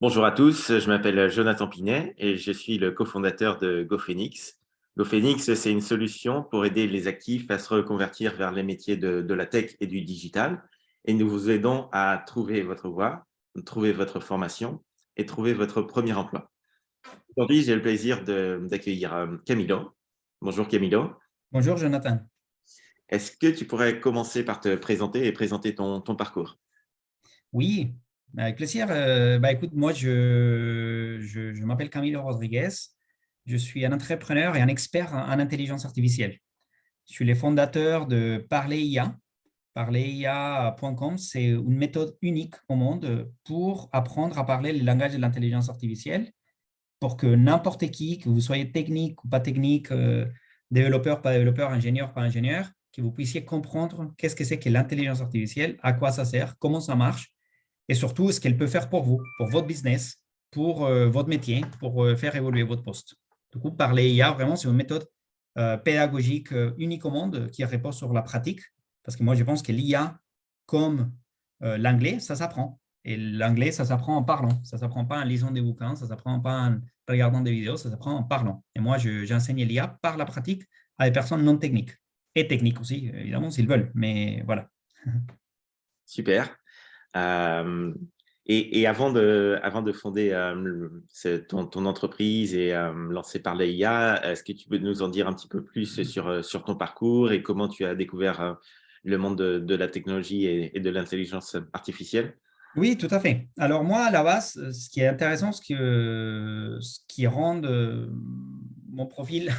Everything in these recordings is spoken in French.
Bonjour à tous, je m'appelle Jonathan Pinet et je suis le cofondateur de GoPhoenix. GoPhoenix, c'est une solution pour aider les actifs à se reconvertir vers les métiers de la tech et du digital. Et nous vous aidons à trouver votre voie, trouver votre formation et trouver votre premier emploi. Aujourd'hui, j'ai le plaisir d'accueillir Camilo. Bonjour Camilo. Bonjour Jonathan. Est-ce que tu pourrais commencer par te présenter et présenter ton parcours? Oui, avec plaisir. Écoute, moi, je m'appelle Camilo Rodriguez. Je suis un entrepreneur et un expert en intelligence artificielle. Je suis le fondateur de Parler IA. ParlerIA.com, c'est une méthode unique au monde pour apprendre à parler le langage de l'intelligence artificielle pour que n'importe qui, que vous soyez technique ou pas technique, développeur, pas développeur, ingénieur, pas ingénieur, que vous puissiez comprendre qu'est-ce que c'est que l'intelligence artificielle, à quoi ça sert, comment ça marche, et surtout ce qu'elle peut faire pour vous, pour votre business, pour votre métier, pour faire évoluer votre poste. Du coup, parler IA, vraiment, c'est une méthode pédagogique unique au monde qui repose sur la pratique, parce que moi, je pense que l'IA, comme l'anglais, ça s'apprend. Et l'anglais, ça s'apprend en parlant. Ça ne s'apprend pas en lisant des bouquins, ça ne s'apprend pas en regardant des vidéos, ça s'apprend en parlant. Et moi, j'enseigne l'IA par la pratique à des personnes non techniques. Et techniques aussi, évidemment, s'ils veulent. Mais voilà. Super. Euh, et avant de fonder ton entreprise et lancer par l'IA, est-ce que tu peux nous en dire un petit peu plus sur ton parcours et comment tu as découvert le monde de la technologie et de l'intelligence artificielle? Oui, tout à fait. Alors moi, à la base, ce qui est intéressant, ce qui rend mon profil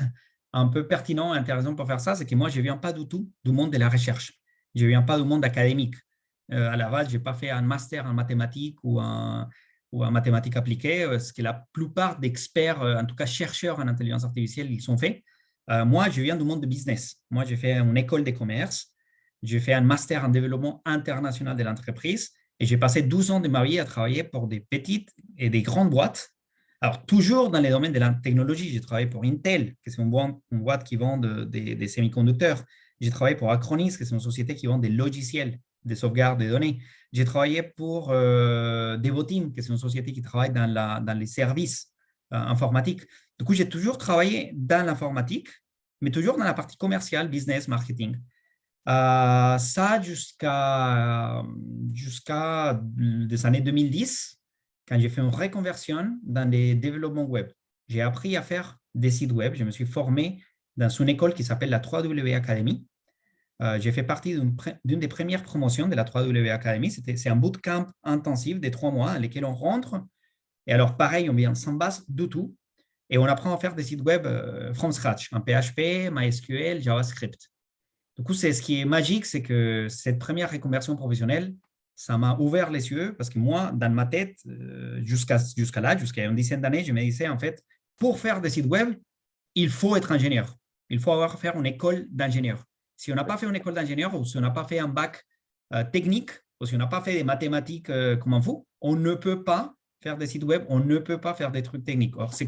un peu pertinent et intéressant pour faire ça, c'est que moi, je ne viens pas du tout du monde de la recherche. Je ne viens pas du monde académique. À la base, je n'ai pas fait un master en mathématiques ou en mathématiques appliquées, ce que la plupart d'experts, en tout cas chercheurs en intelligence artificielle, ils sont faits. Moi, je viens du monde de business. Moi, j'ai fait une école de commerce. J'ai fait un master en développement international de l'entreprise. Et j'ai passé 12 ans de ma vie à travailler pour des petites et des grandes boîtes. Alors, toujours dans les domaines de la technologie. J'ai travaillé pour Intel, qui est une boîte qui vend des semi-conducteurs. J'ai travaillé pour Acronis, qui est une société qui vend des logiciels de sauvegarde des données. J'ai travaillé pour Devoteam, qui est une société qui travaille dans les services informatiques. Du coup, j'ai toujours travaillé dans l'informatique, mais toujours dans la partie commerciale, business, marketing. Ça jusqu'à les années 2010, quand j'ai fait une reconversion dans les développements web. J'ai appris à faire des sites web. Je me suis formé dans une école qui s'appelle la 3W Academy. J'ai fait partie d'une des premières promotions de la 3W Academy. C'est un bootcamp intensif de 3 mois dans lequel on rentre. Et alors, pareil, on vient sans base du tout. Et on apprend à faire des sites web from scratch, en PHP, MySQL, JavaScript. Du coup, ce qui est magique, c'est que cette première reconversion professionnelle, ça m'a ouvert les yeux parce que moi, dans ma tête, jusqu'à là, jusqu'à une dizaine d'années, je me disais, en fait, pour faire des sites web, il faut être ingénieur. Il faut avoir fait une école d'ingénieur. Si on n'a pas fait une école d'ingénieur ou si on n'a pas fait un bac technique ou si on n'a pas fait des mathématiques comme un fou, on ne peut pas faire des sites web, on ne peut pas faire des trucs techniques. Or, c'est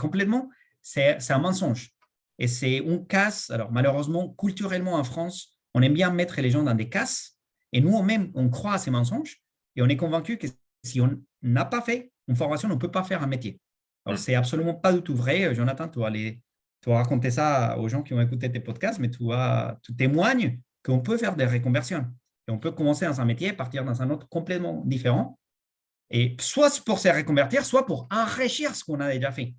un mensonge. Et c'est une casse. Alors, malheureusement, culturellement en France, on aime bien mettre les gens dans des casses. Et nous, on croit à ces mensonges et on est convaincu que si on n'a pas fait une formation, on ne peut pas faire un métier. Alors, c'est absolument pas du tout vrai. Jonathan, tu vas raconter ça aux gens qui ont écouté tes podcasts, mais tu témoignes qu'on peut faire des reconversions. Et on peut commencer dans un métier, partir dans un autre complètement différent. Et soit pour se reconvertir, soit pour enrichir ce qu'on a déjà fait.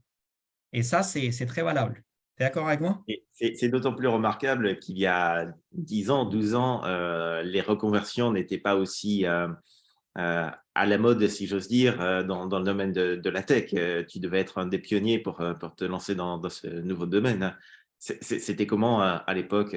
Et ça, c'est très valable. Tu es d'accord avec moi? C'est d'autant plus remarquable qu'il y a 10 ans, 12 ans, les reconversions n'étaient pas aussi à la mode, si j'ose dire, dans le domaine de la tech. Tu devais être un des pionniers pour te lancer dans ce nouveau domaine, hein. C'était comment à l'époque,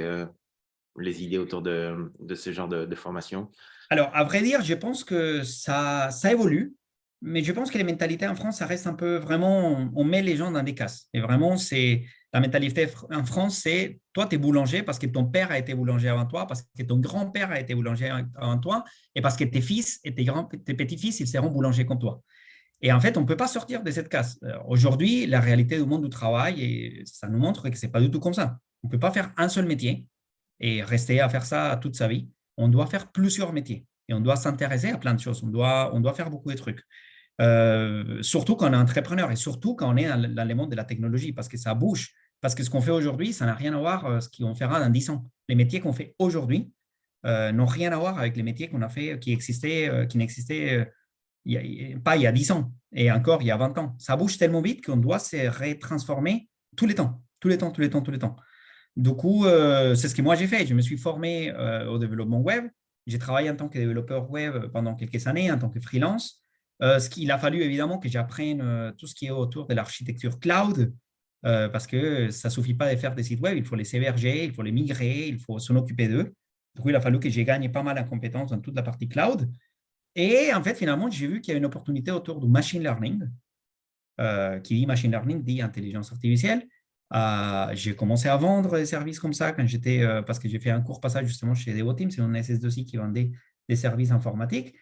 les idées autour de ce genre de formation? Alors, à vrai dire, je pense que ça évolue, mais je pense que les mentalités en France, ça reste un peu vraiment, on met les gens dans des cases. Et vraiment, c'est la mentalité en France, c'est toi, tu es boulanger parce que ton père a été boulanger avant toi, parce que ton grand-père a été boulanger avant toi, et parce que tes fils et tes petits-fils, ils seront boulangers comme toi. Et en fait, on ne peut pas sortir de cette case. Aujourd'hui, la réalité du monde du travail, et ça nous montre que ce n'est pas du tout comme ça. On ne peut pas faire un seul métier et rester à faire ça toute sa vie. On doit faire plusieurs métiers. Et on doit s'intéresser à plein de choses. On doit faire beaucoup de trucs. Surtout quand on est entrepreneur et surtout quand on est dans le monde de la technologie, parce que ça bouge. Parce que ce qu'on fait aujourd'hui, ça n'a rien à voir avec ce qu'on fera dans 10 ans. Les métiers qu'on fait aujourd'hui n'ont rien à voir avec les métiers qu'on a fait, qui n'existaient pas il y a 10 ans et encore il y a 20 ans. Ça bouge tellement vite qu'on doit se retransformer tous les temps, tous les temps, tous les temps, tous les temps. Du coup, c'est ce que moi j'ai fait. Je me suis formé au développement web. J'ai travaillé en tant que développeur web pendant quelques années, en tant que freelance. Ce qu'il a fallu évidemment que j'apprenne tout ce qui est autour de l'architecture cloud, parce que ça ne suffit pas de faire des sites web, il faut les héberger, il faut les migrer, il faut s'en occuper d'eux. Du coup, il a fallu que j'ai gagné pas mal en compétences dans toute la partie cloud. Et en fait, finalement, j'ai vu qu'il y a une opportunité autour du machine learning. Qui dit machine learning dit intelligence artificielle. J'ai commencé à vendre des services comme ça quand parce que j'ai fait un court passage justement chez Devoteam, c'est une SS2I qui vendait des services informatiques.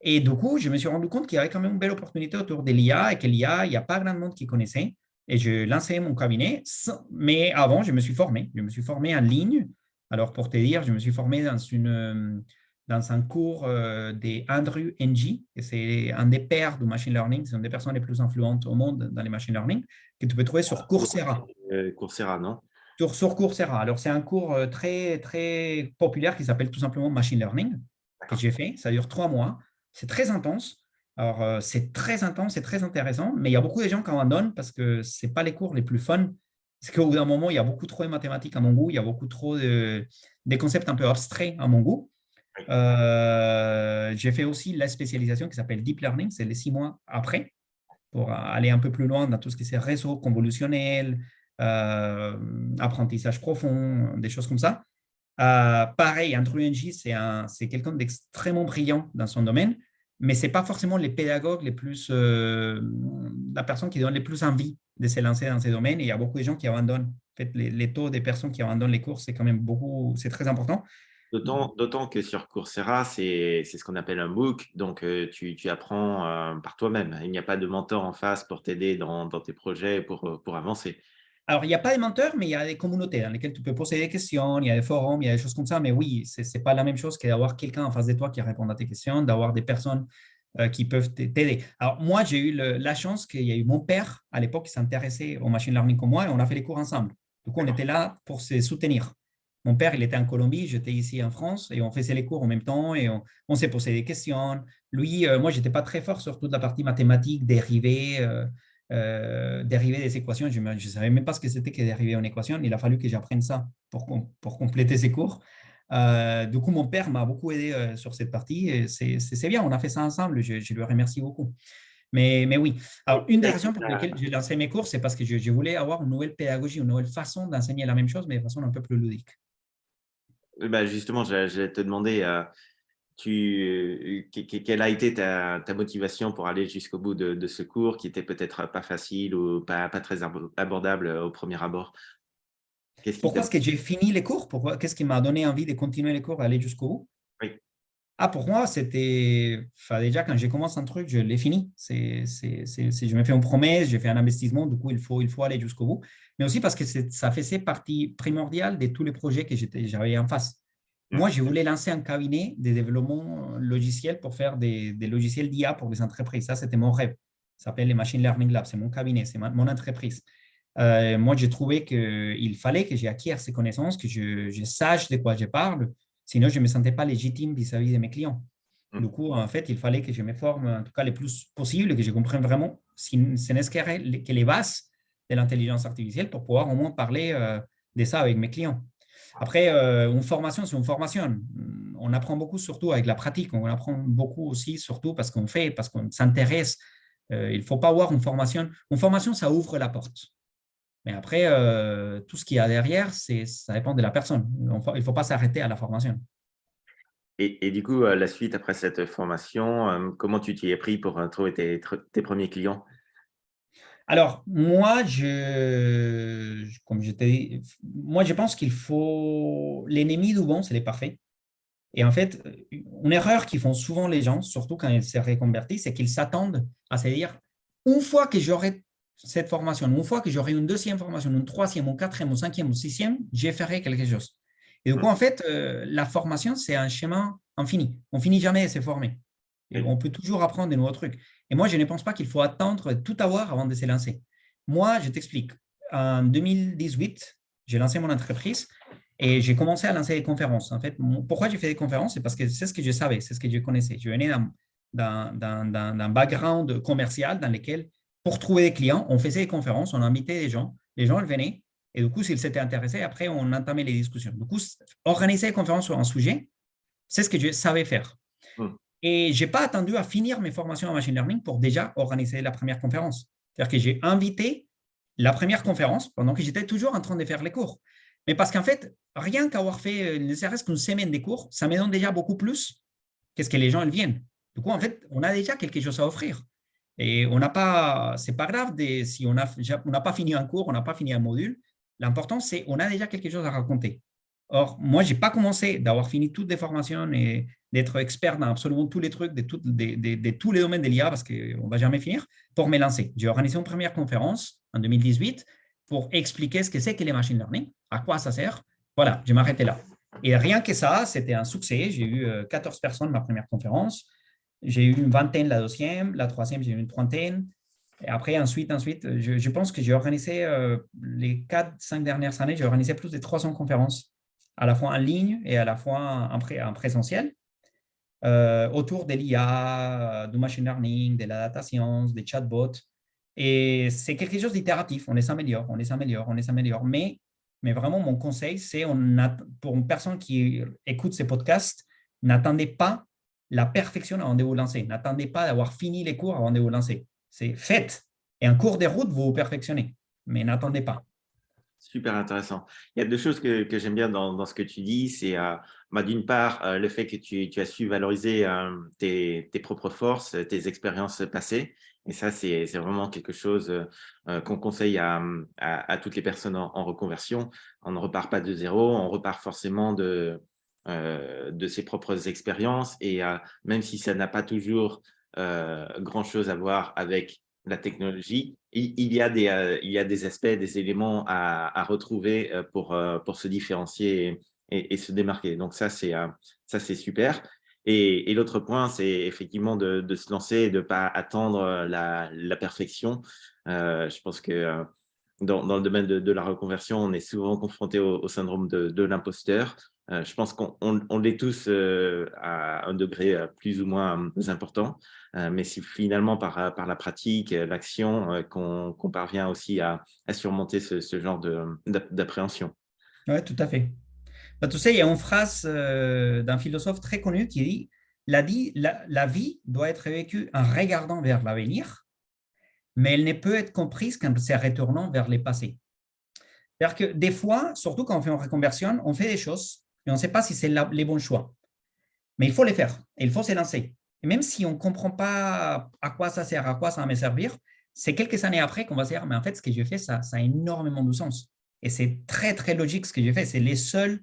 Et du coup, je me suis rendu compte qu'il y avait quand même une belle opportunité autour de l'IA et que l'IA, il n'y a pas grand monde qui connaissait. Et je lançais mon cabinet. Mais avant, je me suis formé. Je me suis formé en ligne. Alors, pour te dire, je me suis formé dans un cours de Andrew Ng, et c'est un des pères du machine learning, c'est une des personnes les plus influentes au monde dans les machine learning, que tu peux trouver sur Coursera. Coursera, non? Sur Coursera. Alors, c'est un cours très, très populaire qui s'appelle tout simplement Machine Learning, que j'ai fait. Ça dure 3 mois. C'est très intense. Alors, c'est très intense, c'est très intéressant, mais il y a beaucoup de gens qui en donnent parce que ce n'est pas les cours les plus fun. Parce qu'au bout d'un moment, il y a beaucoup trop de mathématiques à mon goût, il y a beaucoup trop des concepts un peu abstraits à mon goût. J'ai fait aussi la spécialisation qui s'appelle Deep Learning, c'est les 6 mois après, pour aller un peu plus loin dans tout ce qui est réseau convolutionnel, apprentissage profond, des choses comme ça. Pareil, Andrew Ng, c'est quelqu'un d'extrêmement brillant dans son domaine, mais ce n'est pas forcément les pédagogues les plus, la personne qui donne les plus envie de se lancer dans ces domaines. Et il y a beaucoup de gens qui abandonnent. En fait, les taux des personnes qui abandonnent les cours, c'est quand même beaucoup, c'est très important. D'autant que sur Coursera, c'est ce qu'on appelle un MOOC, donc tu apprends par toi-même. Il n'y a pas de mentor en face pour t'aider dans tes projets pour avancer. Alors, il n'y a pas de menteurs, mais il y a des communautés dans lesquelles tu peux poser des questions, il y a des forums, il y a des choses comme ça. Mais oui, ce n'est pas la même chose que d'avoir quelqu'un en face de toi qui répond à tes questions, d'avoir des personnes qui peuvent t'aider. Alors, moi, j'ai eu la chance qu'il y ait eu mon père à l'époque qui s'intéressait au machine learning comme moi et on a fait les cours ensemble. Du coup, on était là pour se soutenir. Mon père, il était en Colombie, j'étais ici en France et on faisait les cours en même temps et on s'est posé des questions. Lui, moi, je n'étais pas très fort sur toute la partie mathématique, dérivée. Dériver des équations. Je ne savais même pas ce que c'était que dériver une équation. Il a fallu que j'apprenne ça pour compléter ces cours. Du coup, mon père m'a beaucoup aidé sur cette partie. C'est bien, on a fait ça ensemble. Je lui remercie beaucoup. Mais oui, alors une des raisons pour lesquelles j'ai lancé mes cours, c'est parce que je voulais avoir une nouvelle pédagogie, une nouvelle façon d'enseigner la même chose, mais de façon un peu plus ludique. Bah, justement, j'allais te demander, quelle a été ta motivation pour aller jusqu'au bout de ce cours qui était peut-être pas facile ou pas très abordable au premier abord? Qu'est-ce qui Pourquoi t'a... est-ce que j'ai fini les cours? Qu'est-ce qui m'a donné envie de continuer les cours et aller jusqu'au bout? Oui. Ah, pour moi, c'était. Enfin, déjà, quand j'ai commencé un truc, je l'ai fini. Je me fais une promesse, j'ai fait un investissement, du coup, il faut aller jusqu'au bout. Mais aussi parce que ça faisait partie primordiale de tous les projets que j'avais en face. Moi, je voulais lancer un cabinet de développement logiciel pour faire des logiciels d'IA pour les entreprises. Ça, c'était mon rêve. Ça s'appelle les Machine Learning Lab. C'est mon cabinet, c'est mon entreprise. Moi, j'ai trouvé qu'il fallait que j'acquière ces connaissances, que je sache de quoi je parle. Sinon, je ne me sentais pas légitime vis-à-vis de mes clients. Du coup, en fait, il fallait que je me forme, en tout cas, le plus possible, que je comprenne vraiment, si ce n'est que les bases de l'intelligence artificielle pour pouvoir au moins parler de ça avec mes clients. Après, une formation, c'est une formation. On apprend beaucoup, surtout avec la pratique. On apprend beaucoup aussi, surtout parce qu'on fait, parce qu'on s'intéresse. Il ne faut pas avoir une formation. Une formation, ça ouvre la porte. Mais après, tout ce qu'il y a derrière, ça dépend de la personne. Il ne faut pas s'arrêter à la formation. Et du coup, la suite après cette formation, comment tu t'y es pris pour trouver tes premiers clients? Alors, moi, comme je t'ai dit, moi, je pense qu'il faut. L'ennemi du bon, c'est les parfaits. Et en fait, une erreur qu'ils font souvent les gens, surtout quand ils se reconvertissent, c'est qu'ils s'attendent à se dire une fois que j'aurai cette formation, une fois que j'aurai une deuxième formation, une troisième, une quatrième, une cinquième, une sixième, je ferai quelque chose. Et du coup, en fait, la formation, c'est un chemin On finit jamais de se former. Et Oui. on peut toujours apprendre de nouveaux trucs. Et moi, je ne pense pas qu'il faut attendre tout avoir avant de se lancer. Moi, je t'explique. En 2018, j'ai lancé mon entreprise et j'ai commencé à lancer des conférences. En fait, pourquoi j'ai fait des conférences? C'est parce que c'est ce que je savais, c'est ce que je connaissais. Je venais d'un background commercial dans lequel, pour trouver des clients, on faisait des conférences, on invitait des gens, les gens ils venaient, et du coup, s'ils s'étaient intéressés, après, on entamait les discussions. Du coup, organiser des conférences sur un sujet, c'est ce que je savais faire. Mm. Et je n'ai pas attendu à finir mes formations en machine learning pour déjà organiser la première conférence. C'est-à-dire que j'ai invité la première conférence pendant que j'étais toujours en train de faire les cours. Mais parce qu'en fait, rien qu'avoir fait ne serait-ce qu'une semaine des cours, ça me donne déjà beaucoup plus qu'est-ce que les gens ils viennent. Du coup, en fait, on a déjà quelque chose à offrir. Et on n'a pas, c'est pas grave si on n'a pas fini un cours, on n'a pas fini un module. L'important, c'est on a déjà quelque chose à raconter. Or, moi, je n'ai pas commencé d'avoir fini toutes les formations et d'être expert dans absolument tous les trucs, de tous les domaines de l'IA, parce qu'on ne va jamais finir, pour me lancer. J'ai organisé une première conférence en 2018 pour expliquer ce que c'est que les machine learning, à quoi ça sert. Voilà, je m'arrêtais là. Et rien que ça, c'était un succès. J'ai eu 14 personnes ma première conférence. J'ai eu une vingtaine la deuxième. La troisième, j'ai eu une trentaine. Et après, ensuite, je pense que j'ai organisé les 4-5 dernières années, j'ai organisé plus de 300 conférences, à la fois en ligne et à la fois en présentiel, autour de l'IA, du machine learning, de la data science, des chatbots. Et c'est quelque chose d'itératif. On les améliore, on les améliore, on les améliore. Mais vraiment, mon conseil, c'est pour une personne qui écoute ces podcasts, n'attendez pas la perfection avant de vous lancer. N'attendez pas d'avoir fini les cours avant de vous lancer. C'est faites. Et en cours de route, vous vous perfectionnez. Mais n'attendez pas. Super intéressant. Il y a deux choses que j'aime bien dans ce que tu dis. C'est d'une part le fait que tu as su valoriser tes propres forces, tes expériences passées. Et ça, c'est vraiment quelque chose qu'on conseille à toutes les personnes en reconversion. On ne repart pas de zéro, on repart forcément de ses propres expériences. Et même si ça n'a pas toujours grand-chose à voir avec la technologie, il y a des aspects, des éléments à retrouver pour se différencier et se démarquer. Donc ça, c'est super. Et l'autre point, c'est effectivement de se lancer et de ne pas attendre la perfection. Je pense que dans le domaine de la reconversion, on est souvent confronté au syndrome de l'imposteur. Je pense qu'on l'est tous à un degré plus ou moins important. Mais c'est finalement par la pratique, l'action, qu'on parvient aussi à surmonter ce genre d'appréhension. Oui, tout à fait. Bah, tu sais, il y a une phrase d'un philosophe très connu qui dit la vie doit être vécue en regardant vers l'avenir, mais elle ne peut être comprise qu'en se retournant vers le passé. C'est-à-dire que des fois, surtout quand on fait une reconversion, on fait des choses et on ne sait pas si c'est les bons choix. Mais il faut les faire et il faut se lancer. Et même si on ne comprend pas à quoi ça sert, à quoi ça va me servir, c'est quelques années après qu'on va se dire, mais en fait, ce que j'ai fait, ça a énormément de sens. Et c'est très, très logique ce que j'ai fait. C'est les seuls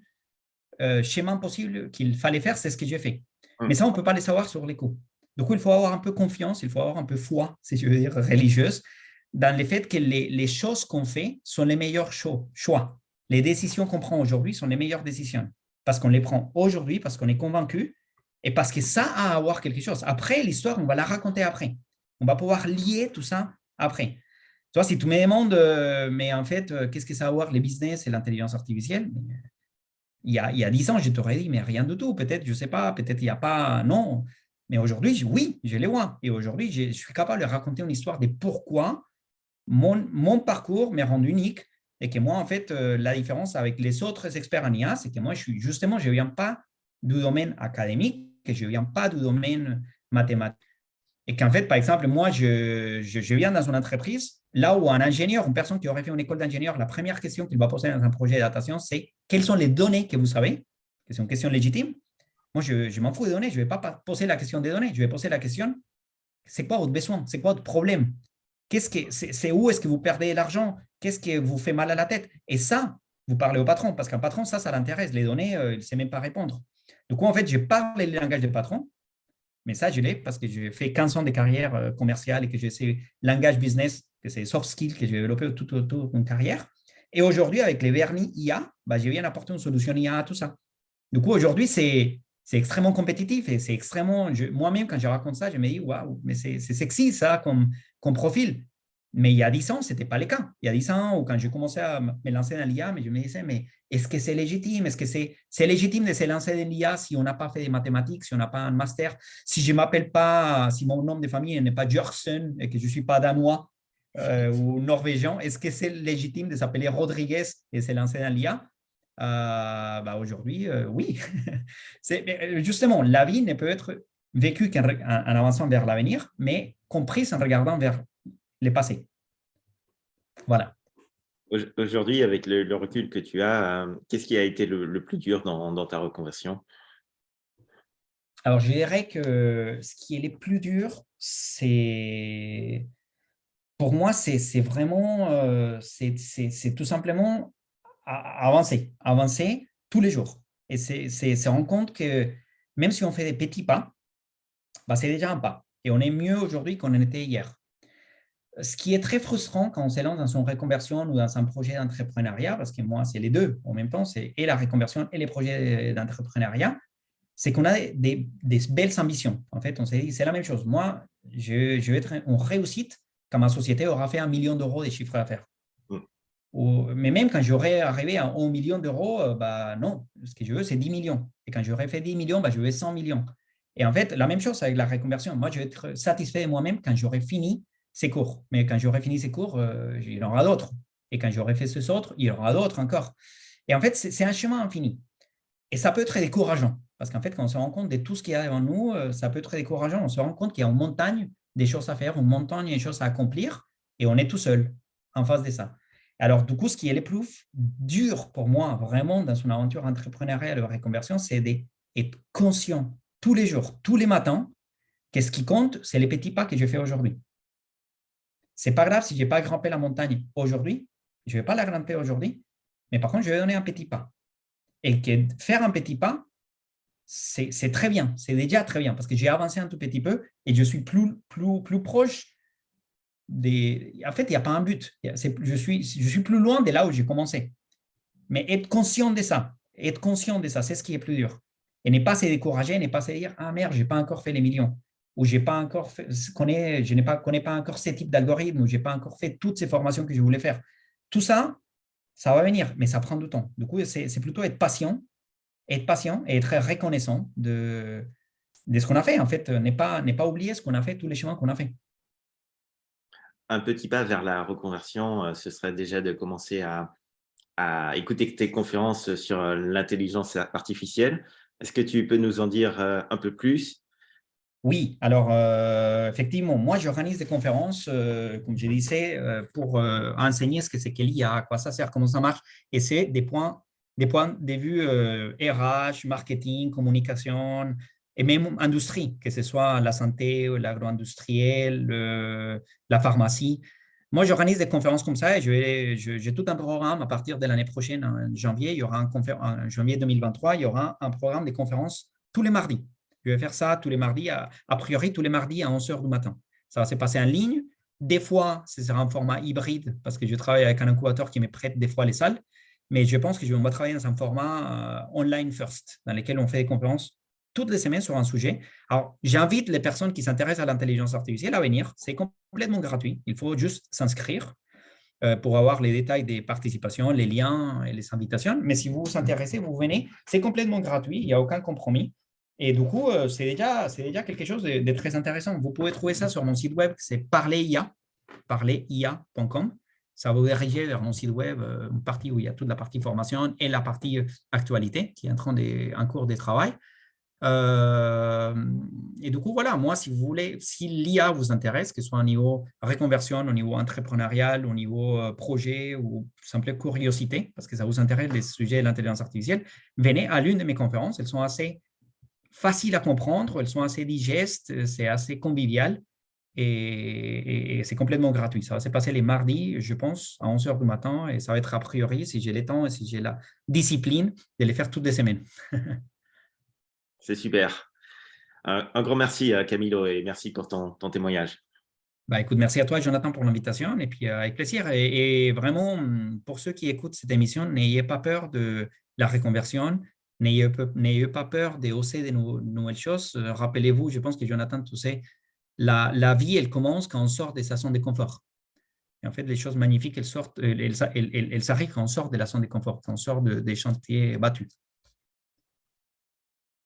schémas possibles qu'il fallait faire, c'est ce que j'ai fait. Mais ça, on ne peut pas les savoir sur les coups. Du coup, il faut avoir un peu confiance, il faut avoir un peu foi, si je veux dire, religieuse, dans le fait que les choses qu'on fait sont les meilleurs choix. Les décisions qu'on prend aujourd'hui sont les meilleures décisions. Parce qu'on les prend aujourd'hui, parce qu'on est convaincu et parce que ça a à voir quelque chose. Après, l'histoire, on va la raconter après. On va pouvoir lier tout ça après. Tu vois, si tu me demandes, mais en fait, qu'est-ce que ça a à voir les business et l'intelligence artificielle? Il y a 10 ans, je t'aurais dit, mais rien du tout. Peut-être, je ne sais pas, peut-être il n'y a pas, non. Mais aujourd'hui, oui, je les vois. Et aujourd'hui, je suis capable de raconter une histoire de pourquoi mon parcours m'est rendu unique et que moi, en fait, la différence avec les autres experts en IA, c'est que moi, je ne viens pas du domaine académique, que je ne viens pas du domaine mathématique. Et qu'en fait, par exemple, moi, je viens dans une entreprise, là où un ingénieur, une personne qui aurait fait une école d'ingénieur, la première question qu'il va poser dans un projet de data science, c'est quelles sont les données que vous savez? C'est une question légitime. Moi, je m'en fous des données. Je ne vais pas poser la question des données. Je vais poser la question, c'est quoi votre besoin? C'est quoi votre problème? C'est où est-ce que vous perdez l'argent? Qu'est-ce qui vous fait mal à la tête? Et ça, vous parlez au patron, parce qu'un patron, ça l'intéresse. Les données, il ne sait même pas répondre. Du coup, en fait, je parle le langage du patron, mais ça, je l'ai parce que j'ai fait 15 ans de carrière commerciale et que j'ai ces langage business, que c'est soft skills que j'ai développé tout autour de mon carrière. Et aujourd'hui, avec les vernis IA, bah, je viens apporter une solution IA à tout ça. Du coup, aujourd'hui, c'est c'est extrêmement compétitif et c'est extrêmement. Moi-même, quand je raconte ça, je me dis, waouh, mais c'est sexy ça comme profil. Mais il y a 10 ans, ce n'était pas le cas. Il y a 10 ans, ou quand j'ai commencé à me lancer dans l'IA, mais je me disais, mais est-ce que c'est légitime? Est-ce que c'est légitime de se lancer dans l'IA si on n'a pas fait des mathématiques, si on n'a pas un master, si je m'appelle pas, si mon nom de famille n'est pas Jørgen et que je ne suis pas danois ou norvégien, est-ce que c'est légitime de s'appeler Rodriguez et se lancer dans l'IA? Bah aujourd'hui, oui. Justement, la vie ne peut être vécue qu'en avançant vers l'avenir, mais comprise en regardant vers le passé. Voilà. Aujourd'hui, avec le recul que tu as, qu'est-ce qui a été le plus dur dans ta reconversion? Alors, je dirais que ce qui est le plus dur, c'est pour moi, c'est vraiment, c'est tout simplement avancer tous les jours. Et c'est se rendre compte que même si on fait des petits pas, bah, c'est déjà un pas. Et on est mieux aujourd'hui qu'on en était hier. Ce qui est très frustrant quand on se lance dans son reconversion ou dans un projet d'entrepreneuriat, parce que moi, c'est les deux en même temps, c'est et la reconversion et les projets d'entrepreneuriat, c'est qu'on a des belles ambitions. En fait, on s'est dit, c'est la même chose. Moi, je vais être en réussite quand ma société aura fait 1 million d'euros de chiffre d'affaires. Mm. Mais même quand j'aurai arrivé à 1 million d'euros, bah non, ce que je veux, c'est 10 millions. Et quand j'aurai fait 10 millions, bah, je veux 100 millions. Et en fait, la même chose avec la reconversion. Moi, je vais être satisfait de moi-même quand j'aurai fini ces cours. Mais quand j'aurai fini ces cours, il y en aura d'autres. Et quand j'aurai fait ce autres, il y en aura d'autres encore. Et en fait, c'est un chemin infini. Et ça peut être décourageant. Parce qu'en fait, quand on se rend compte de tout ce qu'il y a devant nous, ça peut être décourageant. On se rend compte qu'il y a une montagne des choses à faire, une montagne des choses à accomplir, et on est tout seul en face de ça. Alors, du coup, ce qui est le plus dur pour moi, vraiment, dans une aventure entrepreneuriale de reconversion, c'est d'être conscient tous les jours, tous les matins, que ce qui compte, c'est les petits pas que je fais aujourd'hui. C'est pas grave si je n'ai pas grimpé la montagne aujourd'hui, je ne vais pas la grimper aujourd'hui, mais par contre, je vais donner un petit pas. Et que faire un petit pas, c'est très bien, c'est déjà très bien parce que j'ai avancé un tout petit peu et je suis plus proche des. En fait, il n'y a pas un but. Je suis plus loin de là où j'ai commencé. Mais être conscient de ça, c'est ce qui est plus dur. Et ne pas se décourager, ne pas se dire ah merde, j'ai pas encore fait les millions ou j'ai pas encore fait, connais pas encore ces types d'algorithmes ou j'ai pas encore fait toutes ces formations que je voulais faire. Tout ça, ça va venir, mais ça prend du temps. Du coup, c'est plutôt être patient et être reconnaissant de ce qu'on a fait. En fait, n'est pas oublier ce qu'on a fait, tous les chemins qu'on a fait. Un petit pas vers la reconversion, ce serait déjà de commencer à écouter tes conférences sur l'intelligence artificielle. Est-ce que tu peux nous en dire un peu plus? Oui, alors effectivement, moi j'organise des conférences, comme je disais, pour enseigner ce que c'est que l'IA, à quoi ça sert, comment ça marche, et c'est des points de vue RH, marketing, communication, et même industrie, que ce soit la santé, l'agro-industriel, la pharmacie. Moi, j'organise des conférences comme ça et j'ai tout un programme à partir de l'année prochaine, en janvier. Il y aura en janvier 2023, il y aura un programme de conférences tous les mardis. Je vais faire ça tous les mardis, a priori tous les mardis à 11 h du matin. Ça va se passer en ligne. Des fois, ce sera en format hybride parce que je travaille avec un incubateur qui me prête des fois les salles. Mais je pense qu'on va travailler dans un format online first, dans lequel on fait des conférences toutes les semaines sur un sujet. Alors, j'invite les personnes qui s'intéressent à l'intelligence artificielle à venir. C'est complètement gratuit. Il faut juste s'inscrire pour avoir les détails des participations, les liens et les invitations. Mais si vous vous intéressez, vous venez. C'est complètement gratuit. Il n'y a aucun compromis. Et du coup, c'est déjà quelque chose de très intéressant. Vous pouvez trouver ça sur mon site web, c'est parleria.com. Ça va vous diriger vers mon site web, une partie où il y a toute la partie formation et la partie actualité qui est en cours de travail. Et du coup, voilà, moi, si vous voulez, si l'IA vous intéresse, que ce soit au niveau reconversion, au niveau entrepreneurial, au niveau projet ou simple curiosité, parce que ça vous intéresse les sujets de l'intelligence artificielle, venez à l'une de mes conférences. Elles sont assez faciles à comprendre, elles sont assez digestes, c'est assez convivial et c'est complètement gratuit. Ça va se passer les mardis, je pense, à 11 h du matin et ça va être a priori, si j'ai le temps et si j'ai la discipline, de les faire toutes les semaines. C'est super. Un grand merci, Camilo, et merci pour ton témoignage. Bah, écoute, merci à toi, Jonathan, pour l'invitation et puis avec plaisir. Et vraiment, pour ceux qui écoutent cette émission, n'ayez pas peur de la reconversion, n'ayez pas peur de oser de nouvelles choses. Rappelez-vous, je pense que Jonathan, tu sais, la vie, elle commence quand on sort de sa zone de confort. Et en fait, les choses magnifiques, elles arrivent quand on sort de la zone de confort, quand on sort des chantiers battus.